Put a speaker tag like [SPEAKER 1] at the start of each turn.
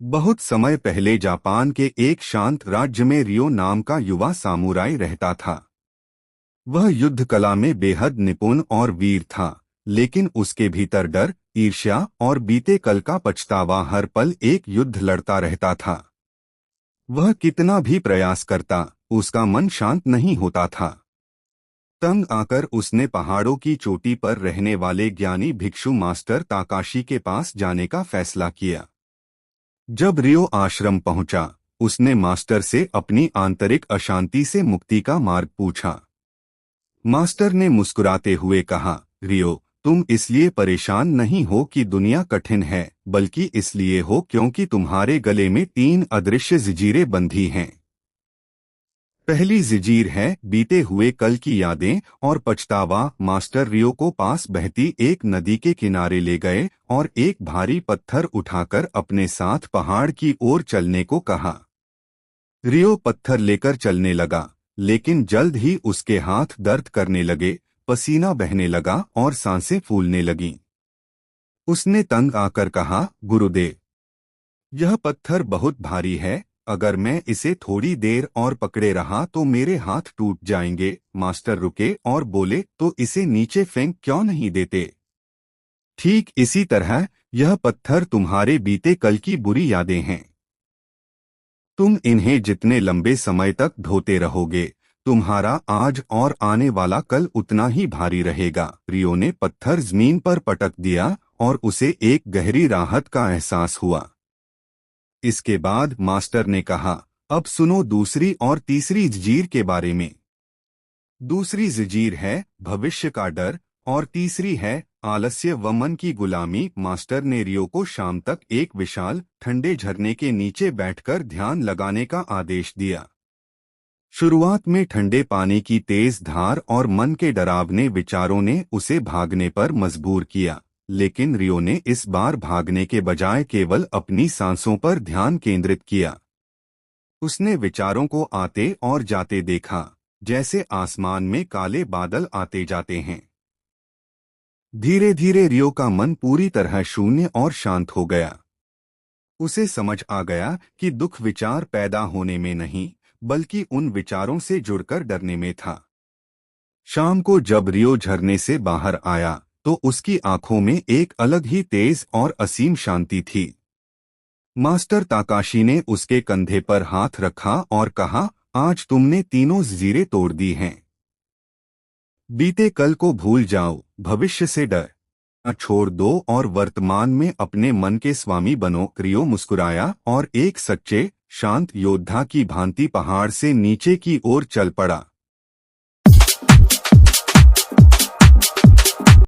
[SPEAKER 1] बहुत समय पहले जापान के एक शांत राज्य में रियो नाम का युवा सामुराई रहता था। वह युद्ध कला में बेहद निपुण और वीर था, लेकिन उसके भीतर डर, ईर्ष्या और बीते कल का पछतावा हर पल एक युद्ध लड़ता रहता था। वह कितना भी प्रयास करता, उसका मन शांत नहीं होता था। तंग आकर उसने पहाड़ों की चोटी पर रहने वाले ज्ञानी भिक्षु मास्टर ताकाशी के पास जाने का फैसला किया। जब रियो आश्रम पहुंचा, उसने मास्टर से अपनी आंतरिक अशांति से मुक्ति का मार्ग पूछा। मास्टर ने मुस्कुराते हुए कहा, रियो, तुम इसलिए परेशान नहीं हो कि दुनिया कठिन है, बल्कि इसलिए हो क्योंकि तुम्हारे गले में 3 अदृश्य जंजीरें बंधी हैं। पहली जंजीर है बीते हुए कल की यादें और पछतावा। मास्टर रियो को पास बहती एक नदी के किनारे ले गए और एक भारी पत्थर उठाकर अपने साथ पहाड़ की ओर चलने को कहा। रियो पत्थर लेकर चलने लगा, लेकिन जल्द ही उसके हाथ दर्द करने लगे, पसीना बहने लगा और सांसें फूलने लगीं। उसने तंग आकर कहा, गुरुदेव, यह पत्थर बहुत भारी है, अगर मैं इसे थोड़ी देर और पकड़े रहा तो मेरे हाथ टूट जाएंगे। मास्टर रुके और बोले, तो इसे नीचे फेंक क्यों नहीं देते? ठीक इसी तरह यह पत्थर तुम्हारे बीते कल की बुरी यादें हैं। तुम इन्हें जितने लंबे समय तक ढोते रहोगे, तुम्हारा आज और आने वाला कल उतना ही भारी रहेगा। रियो ने पत्थर जमीन पर पटक दिया और उसे एक गहरी राहत का एहसास हुआ। इसके बाद मास्टर ने कहा, अब सुनो दूसरी और तीसरी जंजीर के बारे में। दूसरी जंजीर है भविष्य का डर और तीसरी है आलस्य व मन की गुलामी। मास्टर ने रियो को शाम तक एक विशाल ठंडे झरने के नीचे बैठकर ध्यान लगाने का आदेश दिया। शुरुआत में ठंडे पानी की तेज धार और मन के डरावने विचारों ने उसे भागने पर मजबूर किया, लेकिन रियो ने इस बार भागने के बजाय केवल अपनी सांसों पर ध्यान केंद्रित किया। उसने विचारों को आते और जाते देखा, जैसे आसमान में काले बादल आते जाते हैं। धीरे धीरे रियो का मन पूरी तरह शून्य और शांत हो गया। उसे समझ आ गया कि दुख विचार पैदा होने में नहीं, बल्कि उन विचारों से जुड़कर डरने में था। शाम को जब रियो झरने से बाहर आया तो उसकी आंखों में एक अलग ही तेज और असीम शांति थी। मास्टर ताकाशी ने उसके कंधे पर हाथ रखा और कहा, आज तुमने तीनों जंजीरें तोड़ दी हैं। बीते कल को भूल जाओ, भविष्य से डर छोड़ दो और वर्तमान में अपने मन के स्वामी बनो। रियो मुस्कुराया और एक सच्चे शांत योद्धा की भांति पहाड़ से नीचे की ओर चल पड़ा।